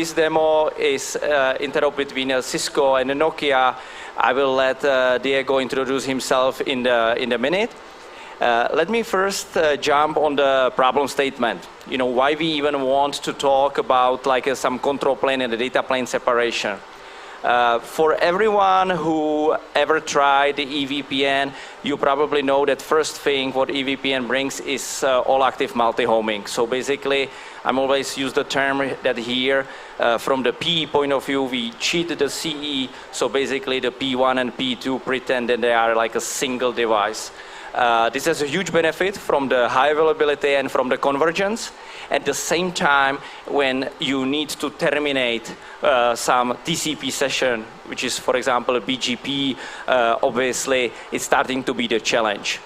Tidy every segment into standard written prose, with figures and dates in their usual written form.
this demo is interop between Cisco and Nokia. I will let Diego introduce himself in a minute. Let me first jump on the problem statement. You know, why we even want to talk about like some control plane and the data plane separation. For everyone who ever tried the EVPN, you probably know that first thing what EVPN brings is all-active multi-homing. So basically, I'm always use the term that here, from the PE point of view, we cheat the CE. So basically, the P1 and P2 pretend that they are like a single device. This has a huge benefit from the high availability and from the convergence. At the same time, when you need to terminate some TCP session, which is, for example, a BGP, obviously, it's starting to be the challenge.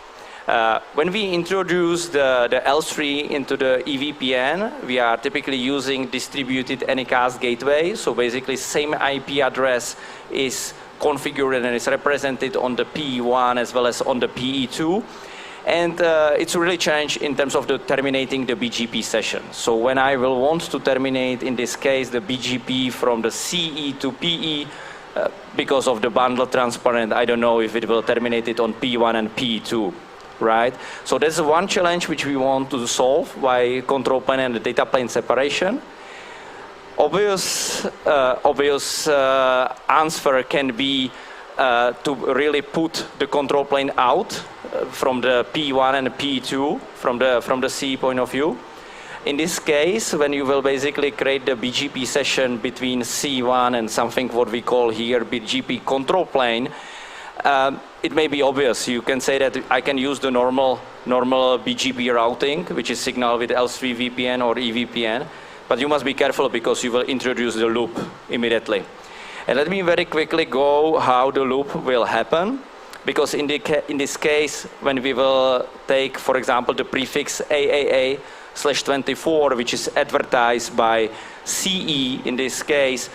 When we introduce the L3 into the EVPN, we are typically using distributed Anycast gateway. So basically, same IP address is configured and is represented on the PE1 as well as on the PE2. And it's really changed in terms of the terminating the BGP session. So when I will want to terminate, in this case, the BGP from the CE to PE, because of the bundle transparent, I don't know if it will terminate it on P1 and P2, right? So that's one challenge which we want to solve by control plane and the data plane separation. Obvious answer can be to really put the control plane out from the P1 and P2 from the CE point of view. In this case, when you will basically create the BGP session between C1 and something what we call here BGP control plane, it may be obvious. You can say that I can use the normal BGP routing, which is signal with L3 VPN or EVPN, but you must be careful because you will introduce the loop immediately. And let me very quickly go how the loop will happen, because in this case, when we will take, for example, the prefix AAA/24, which is advertised by CE, in this case,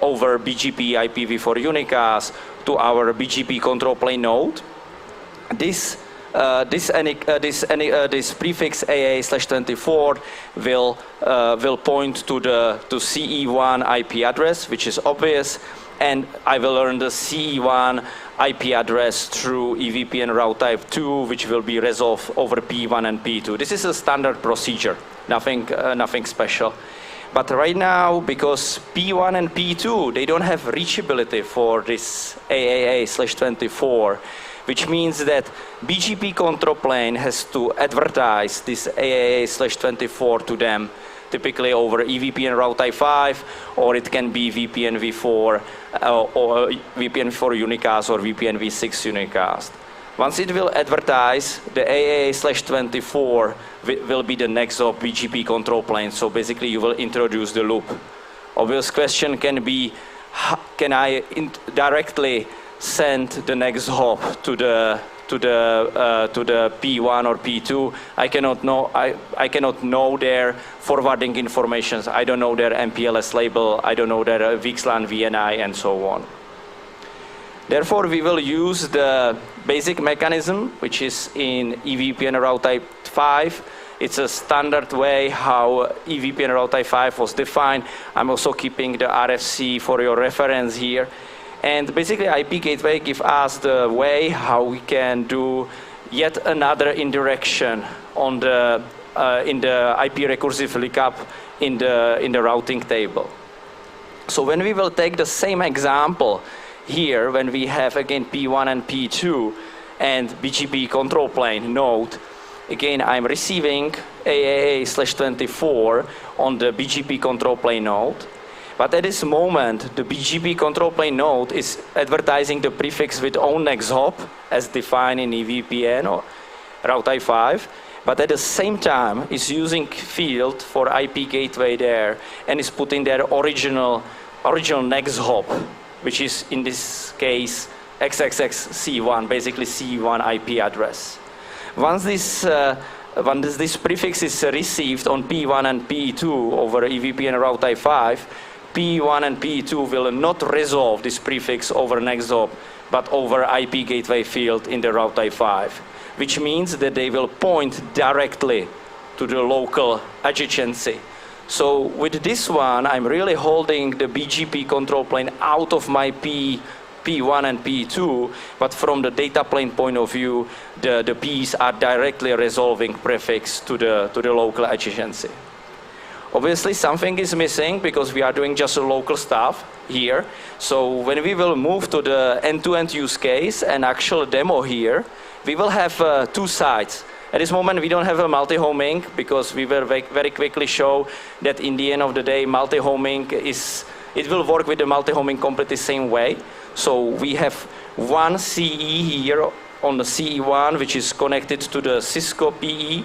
over BGP IPv4 unicast to our BGP control plane node, this prefix AA/24 will point to CE1 IP address, which is obvious, and I will learn the CE1 IP address through EVPN route type 2, which will be resolved over P1 and P2. This is a standard procedure, nothing special. But right now, because P1 and P2, they don't have reachability for this AAA/24, which means that BGP control plane has to advertise this AAA/24 to them, typically over EVPN route type 5, or it can be VPN v4 or VPN v4 unicast or VPN v6 unicast. Once it will advertise, the AAA/24 will be the next of BGP control plane. So basically, you will introduce the loop. Obvious question can be, can I directly send the next hop to the P1 or P2? I cannot know their forwarding informations. I don't know their MPLS label. I don't know their VXLAN VNI and so on. Therefore, we will use the basic mechanism, which is in EVPN route type 5. It's a standard way how EVPN route type 5 was defined. I'm also keeping the RFC for your reference here. And basically, IP gateway gives us the way how we can do yet another indirection on in the IP recursive lookup in the routing table. So when we will take the same example here, when we have again P1 and P2 and BGP control plane node, again I'm receiving AAA/24 on the BGP control plane node. But at this moment, the BGP control plane node is advertising the prefix with own next hop as defined in EVPN or route type 5. But at the same time, is using field for IP gateway there and is putting their original next hop, which is in this case XXX-C1, basically C1 IP address. Once this prefix is received on P1 and P2 over EVPN route type 5, P1 and P2 will not resolve this prefix over next hop, but over IP gateway field in the route type 5, which means that they will point directly to the local adjacency. So with this one, I'm really holding the BGP control plane out of my P1 and P2, but from the data plane point of view, the Ps are directly resolving prefix to the local adjacency. Obviously, something is missing because we are doing just a local stuff here. So when we will move to the end-to-end use case and actual demo here, we will have two sides. At this moment, we don't have a multi-homing because we will very quickly show that in the end of the day, multi-homing it will work with the multi-homing completely same way. So we have one CE here on the CE1, which is connected to the Cisco PE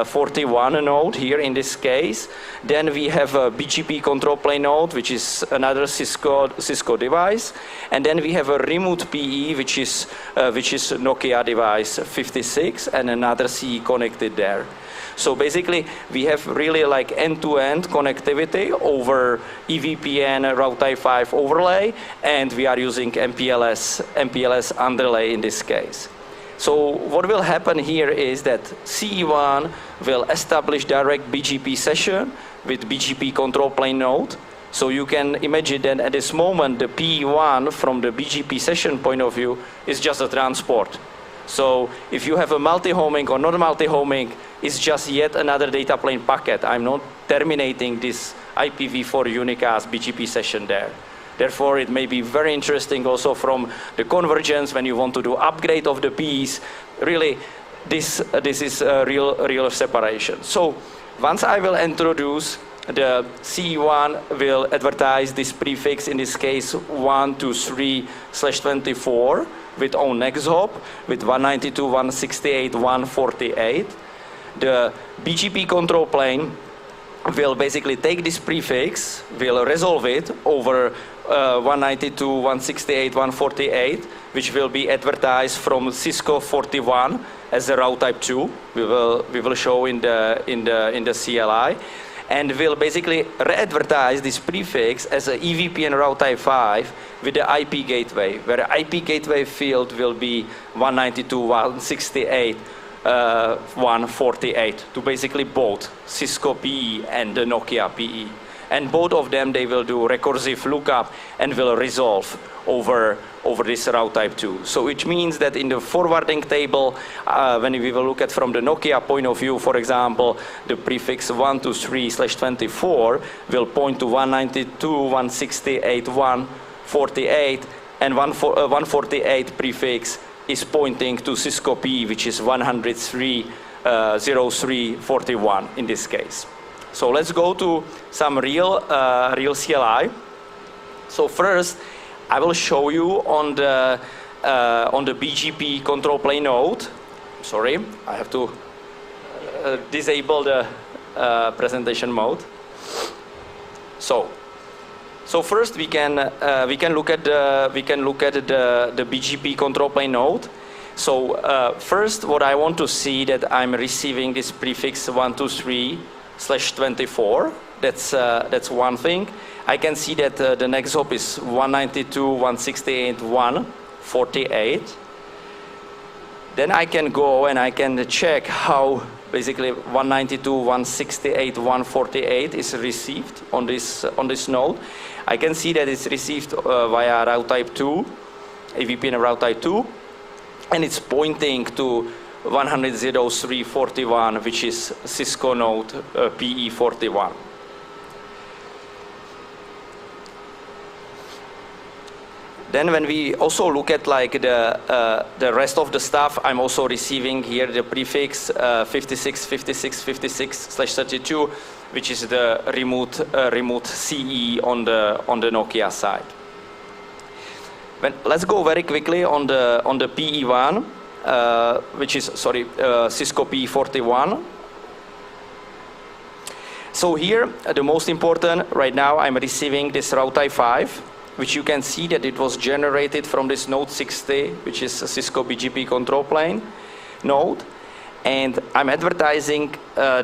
41 node here in this case. Then we have a BGP control plane node, which is another Cisco device. And then we have a remote PE, which is Nokia device 56 and another CE connected there. So basically, we have really like end-to-end connectivity over EVPN Route i5 overlay, and we are using MPLS underlay in this case. So what will happen here is that CE1 will establish direct BGP session with BGP control plane node. So you can imagine that at this moment, the P1 from the BGP session point of view is just a transport. So if you have a multi-homing or not multi-homing, it's just yet another data plane packet. I'm not terminating this IPv4 unicast BGP session there. Therefore, it may be very interesting also from the convergence when you want to do upgrade of the Ps. Really, this is a real separation. So once I will introduce the CE1 will advertise this prefix, in this case 123/24 with own next hop with 192.168.148. The BGP control plane will basically take this prefix, will resolve it over 192.168.148, which will be advertised from Cisco 41 as a route type 2. We will show in the CLI, and will basically re-advertise this prefix as a EVPN route type 5 with the IP gateway, where the IP gateway field will be 192.168.148 to basically both Cisco PE and the Nokia PE. And both of them, they will do recursive lookup and will resolve over this route type 2. So it means that in the forwarding table, when we will look at from the Nokia point of view, for example, the prefix 123/24 will point to 192.168.148, and 148 prefix is pointing to Cisco PE, which is 103.03.41 in this case. So let's go to some real CLI. So first, I will show you on the BGP control plane node. Sorry, I have to disable the presentation mode. So first we can look at the BGP control plane node. So first, what I want to see that I'm receiving this prefix 123/24. That's one thing. I can see that the next hop is 192.168.148. Then I can go and I can check how basically 192.168.148 is received on this node. I can see that it's received via route type 2, EVPN route type 2, and it's pointing to 100.03.41, which is Cisco node PE41. Then when we also look at like the rest of the stuff, I'm also receiving here the prefix 56/56/56/32, which is the remote CE on the Nokia side. Let's go very quickly on the PE1, which is Cisco PE41. So here, the most important right now, I'm receiving this route type 5, which you can see that it was generated from this node 60, which is a Cisco BGP control plane node. And I'm advertising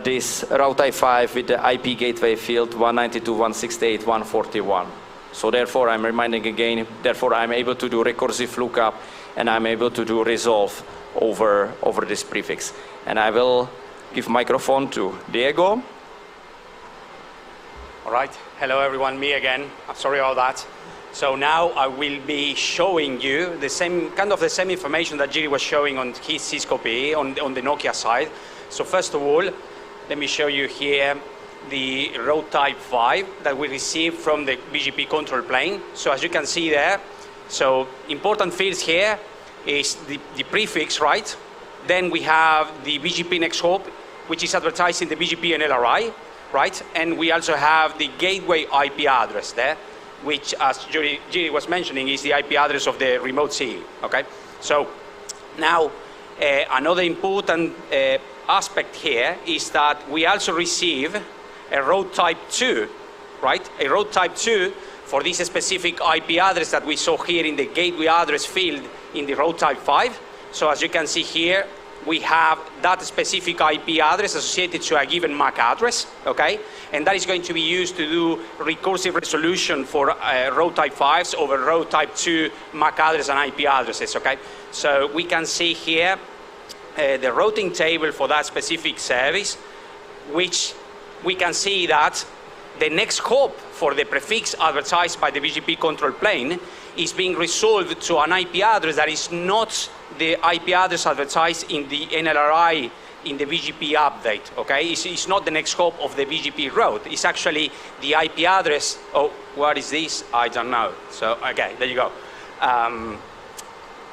this route type 5 with the IP gateway field 192.168.141. So therefore, I'm reminding again, therefore I'm able to do recursive lookup and I'm able to do resolve over this prefix. And I will give microphone to Diego. All right, hello everyone, me again. I'm sorry about that. So now I will be showing you the same information that Jiri was showing on his Cisco PE on the Nokia side. So first of all, let me show you here the route type 5 that we received from the BGP control plane. So as you can see there, so important fields here is the prefix, right? Then we have the BGP next hop, which is advertised in the BGP and LRI, right? And we also have the gateway IP address there, which, as Jiri was mentioning, is the IP address of the remote CE, okay? So now, another important aspect here is that we also receive a route type 2, right? A route type 2 for this specific IP address that we saw here in the gateway address field in the route type 5. So as you can see here, we have that specific IP address associated to a given MAC address, okay? And that is going to be used to do recursive resolution for route type 5s over route type 2 MAC address and IP addresses, okay? So we can see here the routing table for that specific service, which we can see that the next hop for the prefix advertised by the BGP control plane is being resolved to an IP address that is not the IP address advertised in the NLRI in the BGP update, okay? It's not the next hop of the BGP route. It's actually the IP address. Oh, what is this? I don't know. So, okay, there you go.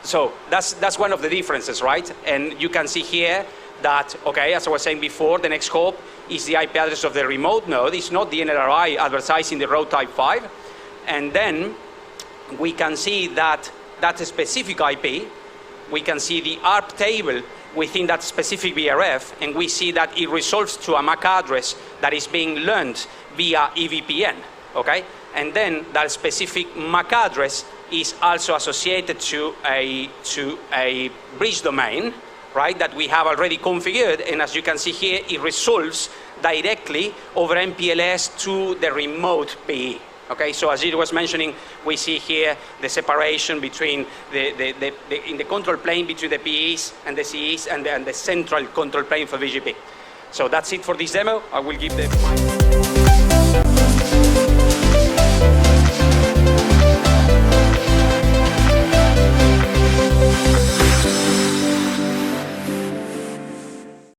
So that's one of the differences, right? And you can see here that, okay, as I was saying before, the next hop is the IP address of the remote node. It's not the NLRI advertised in the route type 5. And then we can see that that specific IP, we can see the ARP table within that specific VRF, and we see that it resolves to a MAC address that is being learned via EVPN, okay? And then that specific MAC address is also associated to a bridge domain, right, that we have already configured, and as you can see here, it resolves directly over MPLS to the remote PE. Okay, so as Jiri was mentioning, we see here the separation between in the control plane between the PEs and the CEs and the central control plane for BGP. So that's it for this demo. I will give the